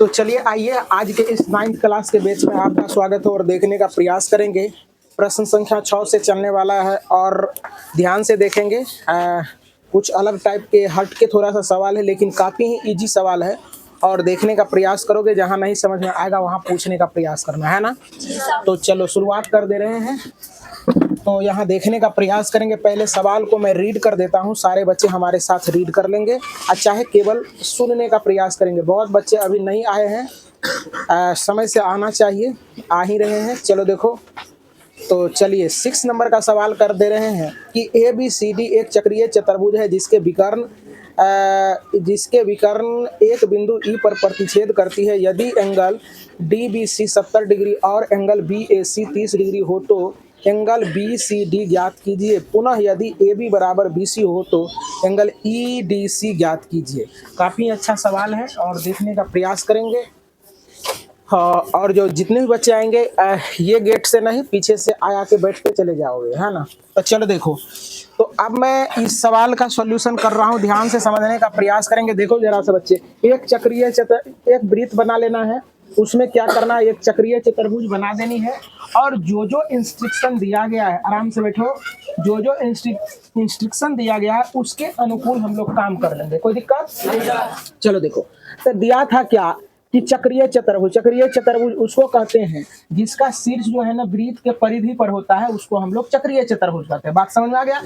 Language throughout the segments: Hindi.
तो चलिए आइए आज के इस 9th क्लास के बैच में आपका स्वागत है और देखने का प्रयास करेंगे। प्रश्न संख्या 6 से चलने वाला है और ध्यान से देखेंगे। कुछ अलग टाइप के हट के थोड़ा सा सवाल है, लेकिन काफ़ी ही इजी सवाल है और देखने का प्रयास करोगे। जहाँ नहीं समझ में आएगा वहाँ पूछने का प्रयास करना है ना। तो चलो शुरुआत कर दे रहे हैं। तो यहाँ देखने का प्रयास करेंगे। पहले सवाल को मैं रीड कर देता हूँ, सारे बच्चे हमारे साथ रीड कर लेंगे। अच्छा है केवल सुनने का प्रयास करेंगे। बहुत बच्चे अभी नहीं आए हैं, समय से आना चाहिए, आ ही रहे हैं। चलो देखो, तो चलिए 6 नंबर का सवाल कर दे रहे हैं कि ABCD एक चक्रीय चतुर्भुज है जिसके विकर्ण एक बिंदु E पर प्रतिच्छेद करती है। यदि एंगल DBC 70 डिग्री और एंगल BAC 30 डिग्री हो तो एंगल BCD ज्ञात कीजिए। पुनः यदि AB बराबर BC हो तो एंगल EDC ज्ञात कीजिए। काफ़ी अच्छा सवाल है और देखने का प्रयास करेंगे। हाँ, और जो जितने भी बच्चे आएंगे ये गेट से नहीं, पीछे से आया के बैठ के चले जाओगे, है ना। तो चलो देखो, तो अब मैं इस सवाल का सॉल्यूशन कर रहा हूँ, ध्यान से समझने का प्रयास करेंगे। देखो जरा से बच्चे, एक वृत्त बना लेना है, उसमें क्या करना है, एक चक्रीय चतुर्भुज बना देनी है और जो जो इंस्ट्रक्शन दिया गया है, आराम से बैठो, जो जो इंस्ट्रक्शन दिया गया है उसके अनुकूल हम लोग काम कर लेंगे। कोई दिक्कत? चलो देखो, तो दिया था क्या कि चक्रीय चतुर्भुज उसको कहते हैं जिसका शीर्ष जो है ना वृत्त के परिधि पर होता है, उसको हम लोग चक्रीय चतुर्भुज कहते हैं। बात समझ में आ गया?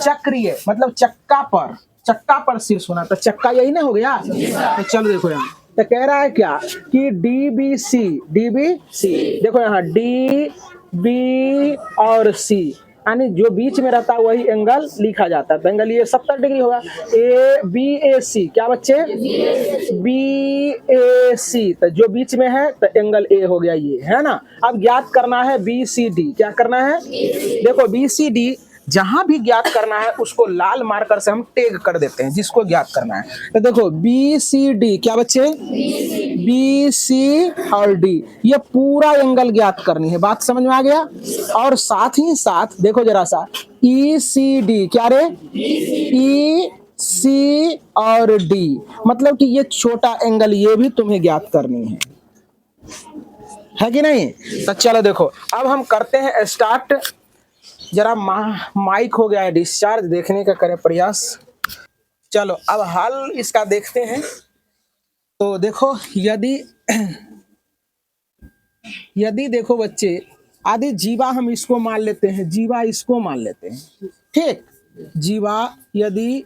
चक्रीय मतलब चक्का पर शीर्ष होना, तो चक्का यही ना हो गया। तो चलो देखो यहाँ, तो कह रहा है क्या कि DBC देखो यहाँ DB और C यानी जो बीच में रहता है वही एंगल लिखा जाता है। तो एंगल ये 70 डिग्री होगा। BAC क्या बच्चे? BAC, तो जो बीच में है तो एंगल A हो गया, ये है ना। अब ज्ञात करना है BCD। क्या करना है? देखो BCD जहां भी ज्ञात करना है उसको लाल मार्कर से हम टैग कर देते हैं, जिसको ज्ञात करना है। तो देखो BCD क्या बच्चे? BC और D, ये पूरा एंगल ज्ञात करनी है। बात समझ में आ गया? और साथ ही साथ देखो जरा सा, ECD क्या रे? EC और D, मतलब कि ये छोटा एंगल, ये भी तुम्हें ज्ञात करनी है कि नहीं। तो चलो देखो, अब हम करते हैं स्टार्ट। जरा माइक हो गया है डिस्चार्ज, देखने का करें प्रयास। चलो अब हल इसका देखते हैं। तो देखो, यदि देखो बच्चे, आदि जीवा हम इसको मान लेते हैं, जीवा इसको मान लेते हैं, ठीक। यदि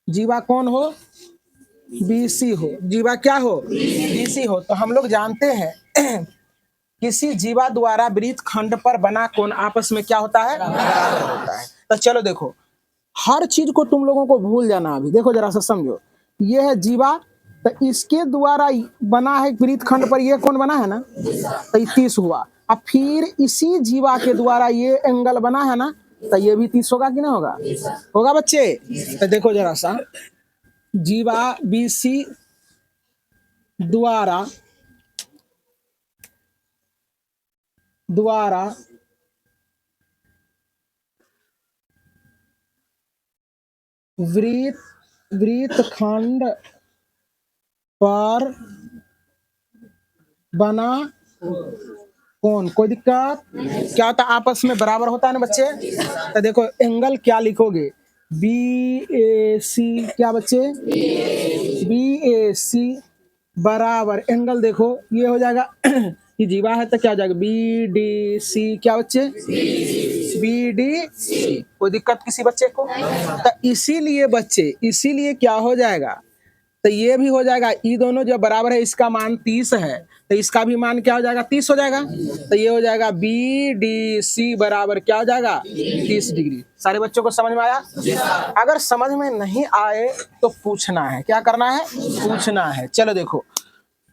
जीवा कौन हो? BC हो। जीवा क्या हो? BC हो। तो हम लोग जानते हैं किसी जीवा द्वारा वृत्त खंड पर बना कोण आपस में क्या होता है? बराबर होता है। तो चलो देखो, हर चीज को तुम लोगों को भूल जाना। अभी देखो जरा सा समझो, ये है जीवा, तो इसके द्वारा बना है वृत्त खंड पर, ये कौन बना है ना, तो 30 हुआ। अब फिर इसी जीवा के द्वारा ये एंगल बना है ना, तो ये भी 30 होगा कि ना होगा? होगा बच्चे। तो देखो जरा सा, जीवा BC द्वारा वृत्तखंड पर बना कौन, कोई दिक्कत? क्या होता है? आपस में बराबर होता है ना बच्चे। तो देखो एंगल क्या लिखोगे? BAC क्या बच्चे? BAC बराबर एंगल, देखो ये हो जाएगा कि जीवा है तो क्या हो जाएगा? BDC क्या बच्चे? BDC। कोई दिक्कत किसी बच्चे को? तो इसीलिए क्या हो जाएगा? तो ये भी हो जाएगा, ये दोनों जो बराबर है, इसका मान 30 है तो इसका भी मान क्या हो जाएगा? 30 हो जाएगा। तो ये हो जाएगा BDC बराबर क्या हो जाएगा? 30 डिग्री। सारे बच्चों को समझ में आया? अगर समझ में नहीं आए तो पूछना है। क्या करना है? पूछना है। चलो देखो,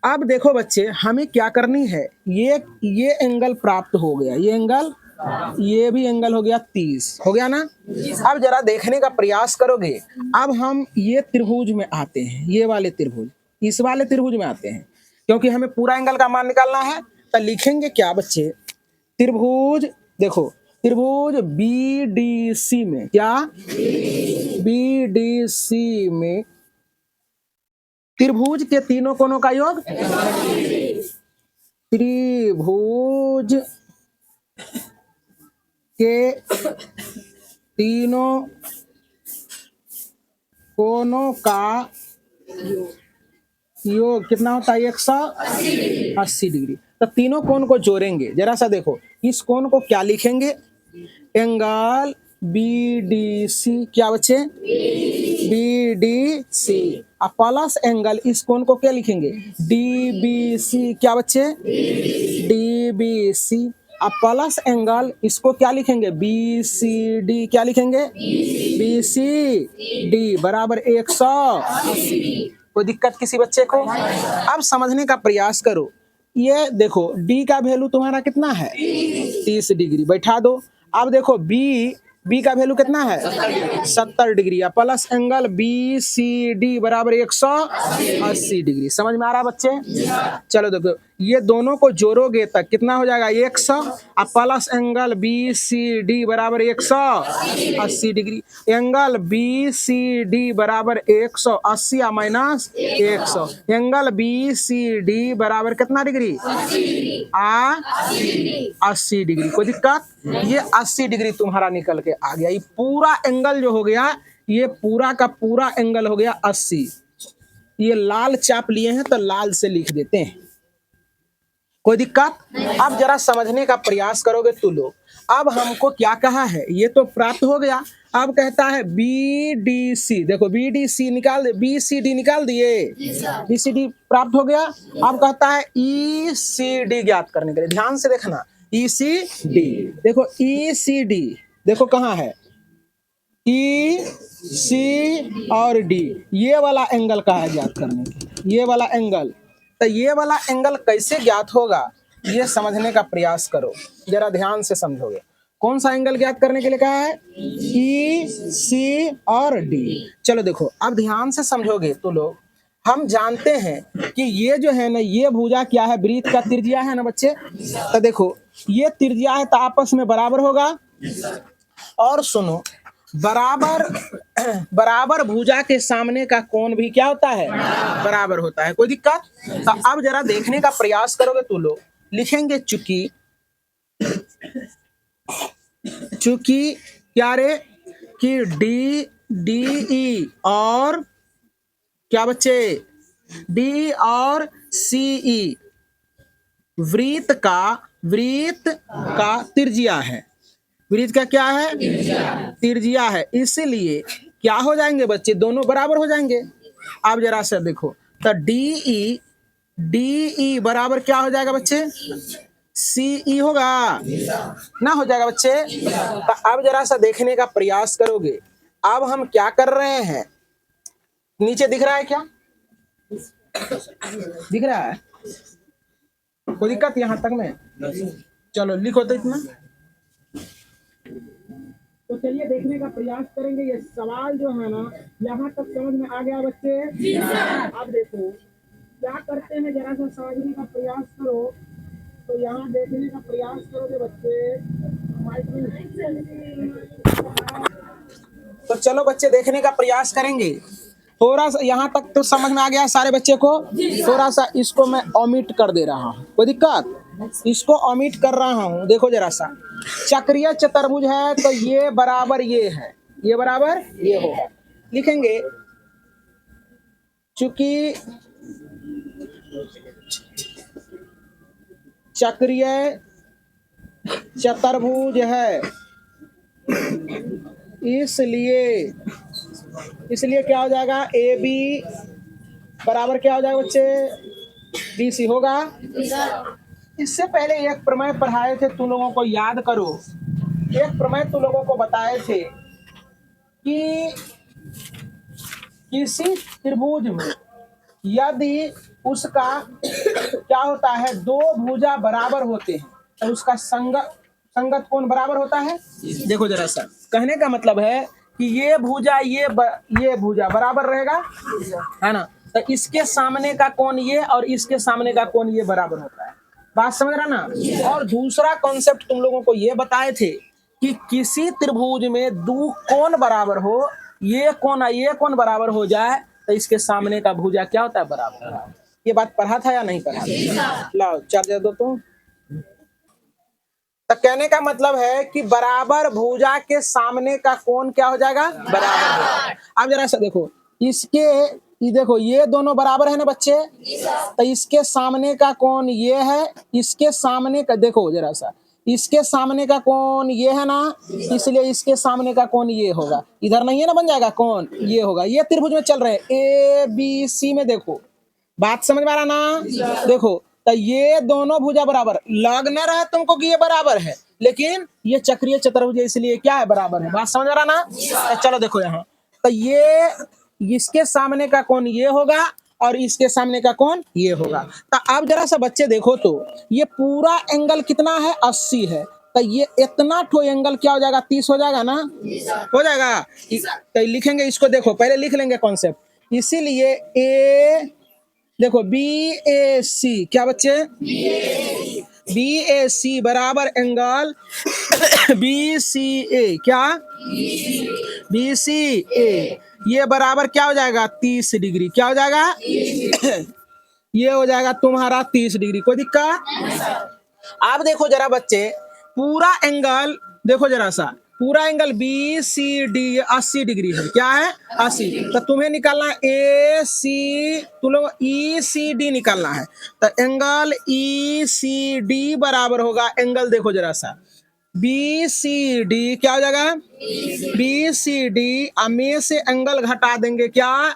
अब देखो बच्चे, हमें क्या करनी है, ये एंगल प्राप्त हो गया, ये भी एंगल हो गया 30, हो गया ना। अब जरा देखने का प्रयास करोगे। अब हम ये त्रिभुज में आते हैं, ये वाले त्रिभुज, इस वाले त्रिभुज में आते हैं, क्योंकि हमें पूरा एंगल का मान निकालना है। तो लिखेंगे क्या बच्चे? त्रिभुज, देखो त्रिभुज BDC में, क्या BDC में त्रिभुज के तीनों कोनों का योग, त्रिभुज के तीनों कोनों का योग कितना होता है? 180 डिग्री। तो तीनों कोण को जोड़ेंगे, जरा सा देखो इस कोण को क्या लिखेंगे? Angle BDC। क्या बच्चे? BDC। अब प्लस एंगल इस कोण को क्या लिखेंगे? DBC। क्या बच्चे? DBC। अब प्लस एंगल इसको क्या लिखेंगे? BCD। क्या लिखेंगे? BCD बराबर 180। कोई दिक्कत किसी बच्चे को? अब समझने का प्रयास करो। ये देखो D का वैल्यू तुम्हारा कितना है? 30 डिग्री। बैठा दो। अब देखो बी का वैल्यू कितना है? 70 डिग्री। प्लस एंगल BCD बराबर 180 डिग्री। समझ में आ रहा बच्चे? चलो देखो ये दोनों को जोड़ोगे तक कितना हो जाएगा? 100। अब प्लस एंगल BCD बराबर 180 डिग्री। एंगल BCD बराबर 180 माइनस 100। एंगल BCD बराबर कितना डिग्री? 80 डिग्री। कोई दिक्कत? ये 80 डिग्री तुम्हारा निकल के आ गया। ये पूरा एंगल जो हो गया, ये पूरा का पूरा एंगल हो गया 80। ये लाल चाप लिए हैं तो लाल से लिख देते हैं। कोई दिक्कत? अब जरा समझने का प्रयास करोगे तो लोग। अब हमको क्या कहा है? ये तो प्राप्त हो गया। अब कहता है BDC। देखो BDC निकाल दे, BCD निकाल दिए, BCD प्राप्त हो गया। अब कहता है ECD ज्ञात करने के लिए। ध्यान से देखना, ECD। देखो ECD देखो कहाँ है? EC और D, ये वाला एंगल का है ज्ञात करने के लिए। ये वाला एंगल, तो ये वाला एंगल कैसे ज्ञात होगा ये समझने का प्रयास करो, जरा ध्यान से समझोगे। कौन सा एंगल ज्ञात करने के लिए कहा है? EC और D। चलो देखो अब ध्यान से समझोगे तो लोग, हम जानते हैं कि ये जो है ना, ये भुजा क्या है? वृत्त का त्रिज्या है ना बच्चे। तो देखो ये त्रिज्या है तो आपस में बराबर होगा। और सुनो, बराबर भुजा के सामने का कोण भी क्या होता है? बराबर होता है। कोई दिक्कत? तो अब जरा देखने का प्रयास करोगे तो लोग लिखेंगे चूंकि क्या रे कि DE और क्या बच्चे? DE और CE वृत्त का त्रिज्या है। वृत्त का क्या है? त्रिज्या है। इसलिए क्या हो जाएंगे बच्चे? दोनों बराबर हो जाएंगे। अब जरा सा देखो तो DE बराबर क्या हो जाएगा बच्चे? CE होगा ना, हो जाएगा बच्चे। तो अब जरा सा देखने का प्रयास करोगे। अब हम क्या कर रहे हैं? नीचे दिख रहा है क्या? दिख रहा है? कोई दिक्कत यहाँ तक में? चलो लिखो तो इतना। तो चलिए देखने का प्रयास करेंगे। ये सवाल जो है ना, यहाँ तक समझ में आ गया बच्चे? अब देखो क्या करते हैं, जरा सा समझने का प्रयास करो। तो यहाँ देखने का प्रयास करोगे बच्चे। तो चलो बच्चे देखने का प्रयास करेंगे। थोड़ा सा यहाँ तक तो समझ में आ गया सारे बच्चे को। थोड़ा सा इसको मैं ओमिट कर दे रहा हूँ। कोई दिक्कत? इसको ओमिट कर रहा हूँ। देखो जरा सा, चक्रीय चतुर्भुज है तो ये बराबर ये है, ये बराबर ये होगा। लिखेंगे चूंकि चक्रीय चतुर्भुज है, इसलिए क्या हो जाएगा? AB बराबर क्या हो जाएगा बच्चे? BC होगा। इससे पहले एक प्रमेय पढ़ाए थे, तुम लोगों को याद करो। एक प्रमेय तुम लोगों को बताए थे कि किसी त्रिभुज में यदि उसका क्या होता है? दो भुजा बराबर होते हैं तो उसका संगत कोण बराबर होता है। देखो जरा सा, कहने का मतलब है कि ये भुजा ये भुजा बराबर रहेगा, है ना। तो इसके सामने का कोण ये और इसके सामने का कोण ये बराबर होता है। बात समझ रहा ना। और दूसरा कॉन्सेप्ट तुम लोगों को ये बताए थे कि किसी त्रिभुज में दो कोण बराबर हो, ये कोण बराबर हो जाए तो इसके सामने का भुजा क्या होता है? बराबर। ये बात पढ़ा था या नहीं पढ़ा था? लाओ चार्जर दो तुम। तो कहने का मतलब है कि बराबर भुजा के सामने का कोण क्या हो जाएगा? बराबर। अब जरा सा देखो, इसके ये देखो, ये दोनों बराबर है ना बच्चे, तो इसके सामने का कोण ये है, इसके सामने का देखो जरा सा, इसके सामने का कोण ये है ना, इसलिए इसके सामने का कोण ये होगा। इधर नहीं है ना, बन जाएगा कोण ये होगा। ये त्रिभुज में चल रहे हैं ए बी सी में। देखो बात समझ में आ रहा ना? देखो तो ये दोनों भुजा बराबर लग न रहा तुमको कि ये बराबर है, लेकिन ये चक्रीय चतुर्भुज इसलिए क्या है? बराबर है। बात समझ आ रहा ना? तो चलो देखो यहाँ, तो ये इसके सामने का कोण ये होगा और इसके सामने का कोण ये होगा। तो अब जरा सा बच्चे देखो, तो ये पूरा एंगल कितना है? 80 है। तो ये इतना ठो एंगल क्या हो जाएगा? 30 हो जाएगा ना? हो जाएगा। तो लिखेंगे इसको, देखो पहले लिख लेंगे कॉन्सेप्ट। इसीलिए ए देखो बी ए सी, क्या बच्चे? बी ए सी बराबर एंगल बी सी ए, क्या? बी सी ए, ये बराबर क्या हो जाएगा? 30 डिग्री। क्या हो जाएगा? ये हो जाएगा तुम्हारा 30 डिग्री। कोई दिक्कत? आप देखो जरा बच्चे, पूरा एंगल देखो जरा सा, पूरा angle B C D 80 degree है। क्या है? 80। तो तुम्हें निकालना ए सी, तुम लोग ई सी डी निकालना है। तो एंगल ई सी डी बराबर होगा, एंगल देखो जरा सा, बी सी डी क्या हो जाएगा? बी सी डी, में से एंगल घटा देंगे, क्या?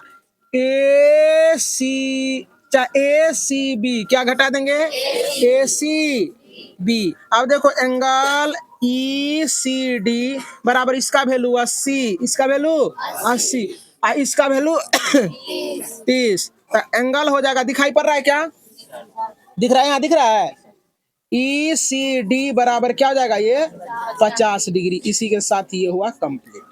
ए सी ए सी बी, क्या घटा देंगे? ए सी बी। अब देखो एंगल ई सी डी बराबर, इसका वैल्यू 80, इसका वैल्यू 80, इसका वैल्यू 30। तो एंगल हो जाएगा, दिखाई पड़ रहा है क्या? दिख रहा है? यहाँ दिख रहा है। ई सी डी बराबर क्या हो जाएगा? ये 50 डिग्री। इसी के साथ ये हुआ कंप्लीट।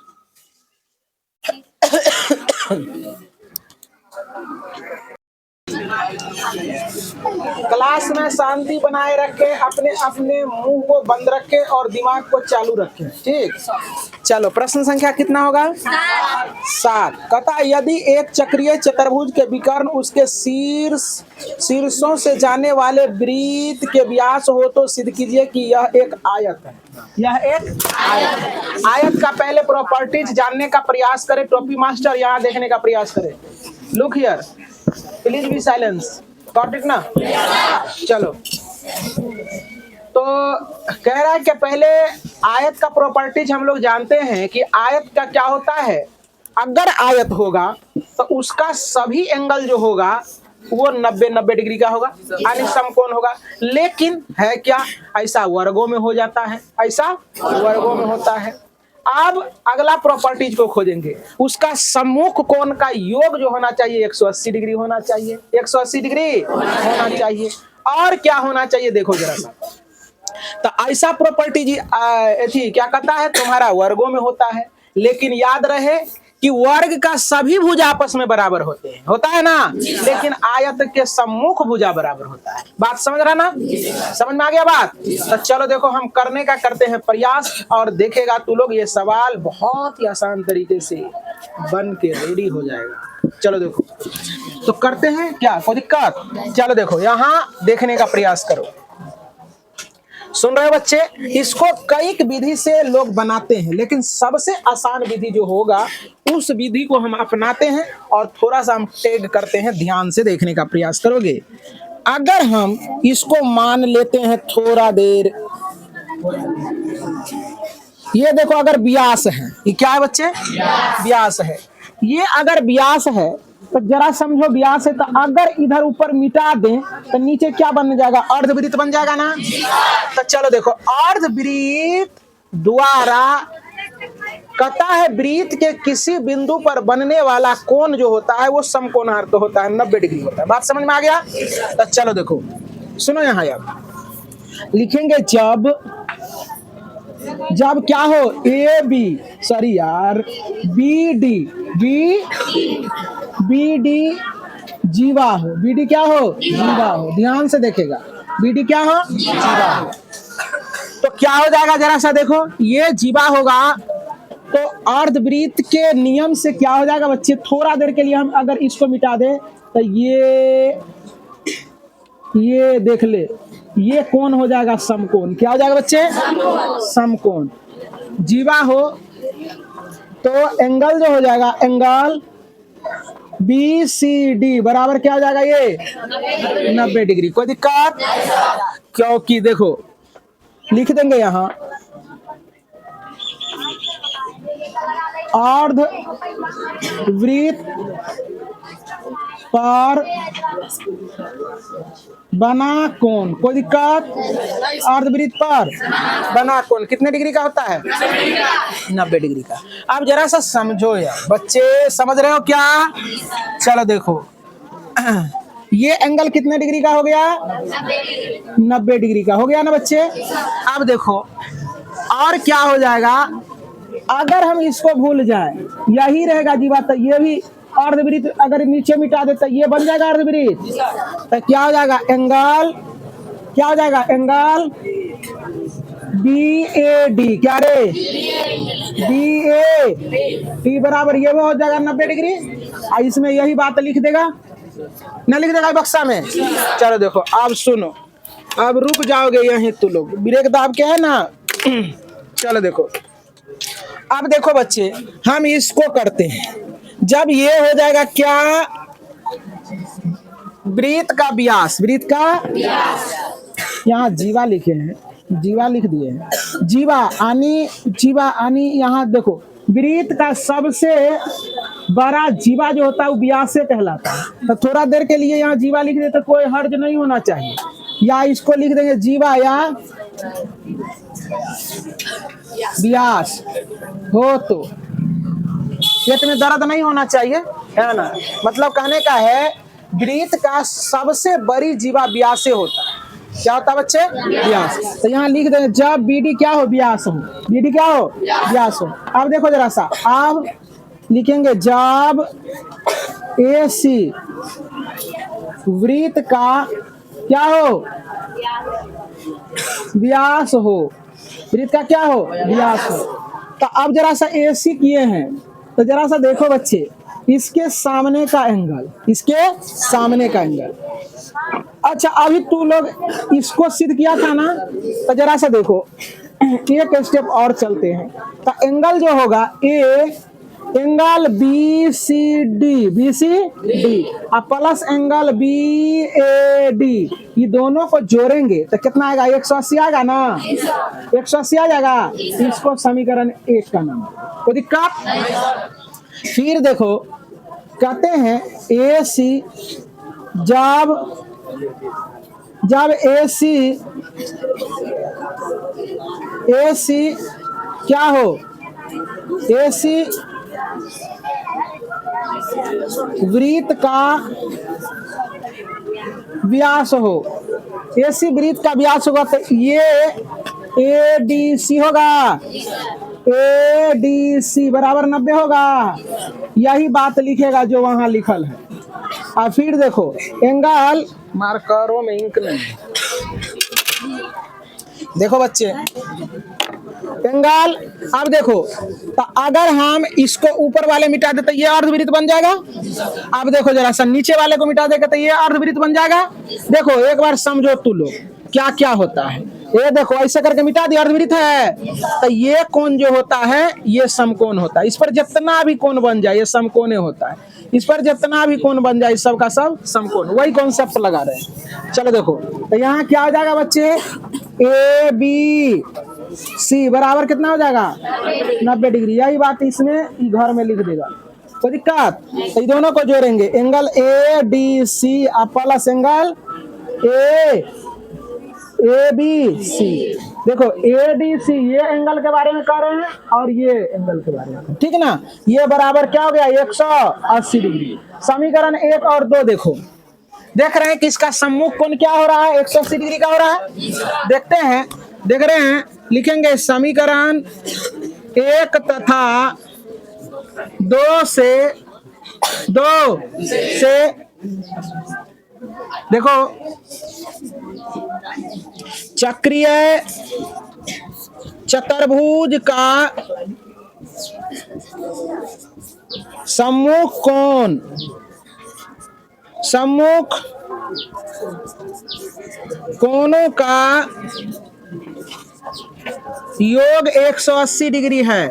क्लास में शांति बनाए रखें, अपने अपने मुंह को बंद रखें और दिमाग को चालू रखें। ठीक, चलो प्रश्न संख्या कितना होगा? 7। कहता यदि एक चक्रीय चतुर्भुज के विकर्ण उसके शीर्षों से जाने वाले वृत्त के व्यास हो तो सिद्ध कीजिए कि यह एक आयत है। यह एक आयत है। आयत का पहले प्रॉपर्टीज जानने का प्रयास करें। टोपी मास्टर यहाँ देखने का प्रयास करें। Look here, please be silence. Got it ना? चलो, तो कह रहा है कि पहले आयत का प्रॉपर्टीज हम लोग जानते हैं कि आयत का क्या होता है। अगर आयत होगा तो उसका सभी एंगल जो होगा वो 90 डिग्री का होगा, यानी समकोण होगा। लेकिन है क्या, ऐसा वर्गों में हो जाता है, ऐसा वर्गों में होता है। अब अगला प्रॉपर्टीज को खोजेंगे। उसका सम्मुख कोण का योग जो होना चाहिए 180 डिग्री होना चाहिए। 180 डिग्री होना चाहिए। और क्या होना चाहिए देखो जरा सा। तो ऐसा प्रॉपर्टी क्या कहता है, तुम्हारा वर्गों में होता है। लेकिन याद रहे कि वर्ग का सभी भुजा आपस में बराबर होते हैं, होता है ना, लेकिन आयत के सम्मुख भुजा बराबर होता है। बात समझ रहा ना? समझ में आ गया बात? तो चलो देखो, हम करने का करते हैं प्रयास और देखेगा तू लोग ये सवाल बहुत ही आसान तरीके से बन के रेडी हो जाएगा। चलो देखो, तो करते हैं क्या, कोई दिक्कत? चलो देखो, यहाँ देखने का प्रयास करो। सुन रहे हो बच्चे? इसको कई विधि से लोग बनाते हैं, लेकिन सबसे आसान विधि जो होगा उस विधि को हम अपनाते हैं और थोड़ा सा हम टैग करते हैं। ध्यान से देखने का प्रयास करोगे। अगर हम इसको मान लेते हैं थोड़ा देर, ये देखो अगर व्यास है, ये क्या है बच्चे? व्यास है। ये अगर व्यास है तो जरा समझो, व्यास है तो अगर इधर ऊपर मिटा दें तो नीचे क्या बन जाएगा? अर्धवृत्त बन जाएगा ना? तो चलो देखो, अर्धवृत्त द्वारा कहता है वृत्त के किसी बिंदु पर बनने वाला कोण जो होता है वो समकोणार्थ होता है, 90 डिग्री होता है। बात समझ में आ गया? तो चलो देखो, सुनो यहाँ यार लिखेंगे, जब क्या हो, ए बी, सॉरी यार, बी डी जीवा हो। बी डी क्या हो? जीवा हो। ध्यान से देखेगा, बी डी क्या हो? जीवा हो। तो क्या हो जाएगा जरा सा देखो, ये जीवा होगा तो अर्धवृत्त के नियम से क्या हो जाएगा बच्चे, थोड़ा देर के लिए हम अगर इसको मिटा दें तो ये देख ले, ये कौन हो जाएगा समकोण। क्या हो जाएगा बच्चे, समकोण। जीवा हो तो एंगल जो हो जाएगा, एंगल BCD बराबर क्या हो जाएगा, ये 90 डिग्री। कोई दिक्कत, क्योंकि देखो लिख देंगे यहां अर्धवृत्त पर बना कोण। कोई दिक्कत, अर्धवृत्त पर बना कोण कितने डिग्री का होता है, 90 डिग्री का। अब जरा सा समझो यार बच्चे, समझ रहे हो क्या। चलो देखो ये एंगल कितने डिग्री का हो गया, 90 डिग्री का हो गया ना बच्चे। अब देखो और क्या हो जाएगा, अगर हम इसको भूल जाए यही रहेगा जीवा, तो ये भी अर्धवृत्त अगर नीचे मिटा दे तो ये बन जाएगा अर्धवृत्त। तो क्या हो जाएगा, एंगल क्या हो जाएगा, एंगल BAD। क्या रे, BAD बराबर ये हो जाएगा 90 डिग्री। इसमें यही बात लिख देगा ना, लिख देगा बक्सा में। चलो देखो अब सुनो, अब रुक जाओगे यहीं तो लोग, ब्रेक दाब के है ना। चलो देखो, अब देखो बच्चे हम इसको करते हैं, जब ये हो जाएगा क्या, वृत्त का व्यास, वृत्त का यहाँ जीवा लिखे हैं, जीवा लिख दिए हैं, जीवा आनी यहाँ देखो, वृत्त का सबसे बड़ा जीवा जो होता है वो व्यास से कहलाता है। तो थोड़ा देर के लिए यहाँ जीवा लिख देते, कोई हर्ज नहीं होना चाहिए। या इसको लिख देंगे जीवा या व्यास हो तो पेट में दर्द नहीं होना चाहिए, है ना। मतलब कहने का है वृत्त का सबसे बड़ी जीवा व्यास से होता है। क्या होता है बच्चे, व्यास। तो यहाँ लिख देंगे जब BD क्या हो, व्यास हो, BD क्या हो, व्यास हो। अब देखो जरा सा, अब लिखेंगे जब AC वृत्त का क्या हो, व्यास हो, वृत्त का क्या हो, व्यास हो। तो अब जरा सा AC किए हैं, तो जरा सा देखो बच्चे, इसके सामने का एंगल, इसके सामने का एंगल। अच्छा अभी तू लोग इसको सिद्ध किया था ना, तो जरा सा देखो एक स्टेप और चलते हैं। तो एंगल जो होगा एंगल BCD और प्लस एंगल BAD, ये दोनों को जोड़ेंगे तो कितना आएगा, 180 आएगा ना, 180 आ जाएगा। इसको समीकरण 1 का नाम। कोई दिक्कत। फिर देखो कहते हैं AC जब AC क्या हो, AC वृत्त का व्यास हो, AC वृत्त का व्यास होगा तो ये ADC होगा, ADC बराबर 90 होगा। यही बात लिखेगा जो वहां लिखल है। और फिर देखो एंगल, मार्करों में इंक नहीं, देखो बच्चे एंगल। अब देखो तो अगर हम इसको ऊपर वाले मिटा दे तो ये अर्धवृत्त बन जाएगा। अब देखो जरा सा नीचे वाले को मिटा देगा तो ये अर्धवृत्त बन जाएगा। देखो एक बार समझो तू लोग क्या क्या होता है। ये देखो ऐसे करके मिटा दिया, अर्धवृत्त है। तो ये कोण जो होता है ये समकोण होता है। इस पर जितना भी कोण बन जाए ये समकोण होता है। इस पर जितना भी कोण बन जाए सब का सब समकोण, वही कॉन्सेप्ट लगा रहे हैं। चलो देखो तो यहाँ क्या हो जाएगा बच्चे, ABC बराबर कितना हो जाएगा, 90 डिग्री। यही बात इसमें घर में लिख देगा, कोई दिक्कत। तो दोनों को जोड़ेंगे, angle ADC plus angle ABC। देखो ADC ये एंगल के बारे में कह रहे हैं और ये एंगल के बारे में, ठीक है ना। ये बराबर क्या हो गया, 180 डिग्री। समीकरण 1 और 2 देखो, देख रहे हैं कि इसका सम्मुख कोण क्या हो रहा है, 180 डिग्री का हो रहा है। देखते हैं, देख रहे हैं, लिखेंगे समीकरण 1 तथा 2 से देखो चक्रीय चतुर्भुज का सम्मुख कोण, सम्मुख कोणों का योग 180 डिग्री है।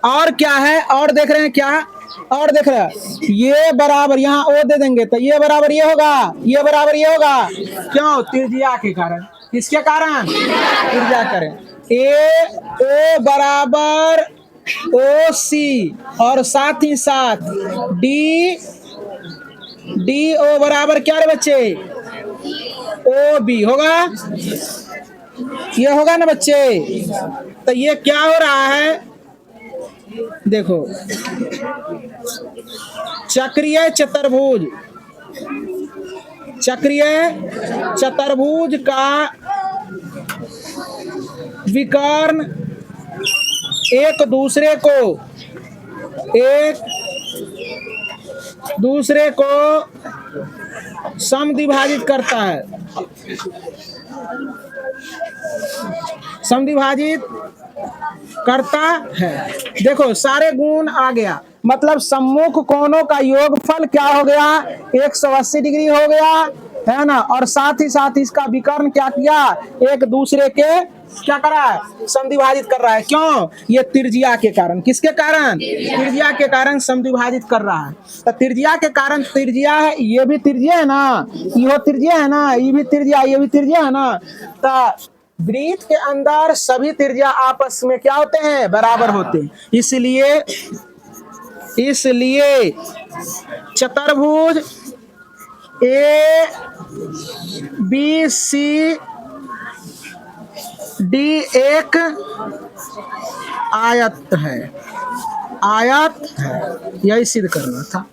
और क्या है, और देख रहे हैं क्या, और देख रहे हैं ये बराबर, यहाँ ओ दे देंगे तो ये बराबर ये होगा, ये बराबर ये होगा, क्यों, त्रिज्या के कारण। किसके कारण, त्रिज्या कारण। ए ओ बराबर ओ सी, और साथ ही साथ डी डी ओ बराबर क्या रे बच्चे, ओ बी होगा, ये होगा ना बच्चे। तो ये क्या हो रहा है, देखो, चक्रीय चतुर्भुज, चक्रीय चतुर्भुज का विकर्ण एक दूसरे को समद्विभाजित करता है, समद्विभाजित करता है। देखो सारे गुण आ गया, मतलब सम्मुख कोणों का योगफल क्या हो गया, 180 डिग्री हो गया, है ना। और साथ ही साथ इसका विकर्ण क्या किया, एक दूसरे के क्या कर रहा है, समद्विभाजित कर रहा है। क्यों, ये त्रिज्या के कारण। किसके कारण, त्रिज्या के कारण समद्विभाजित कर रहा है। तो त्रिज्या के कारण, त्रिज्या है, ये भी त्रिज्या है ना, ये त्रिज्या है ना, ये भी त्रिज्या, ये भी त्रिज्या है ना। तो वृत्त के अंदर सभी त्रिज्या आपस में क्या होते हैं, बराबर होते हैं। इसलिए चतुर्भुज ए बी सी डी एक आयत है, आयत है, यही सिद्ध करना था।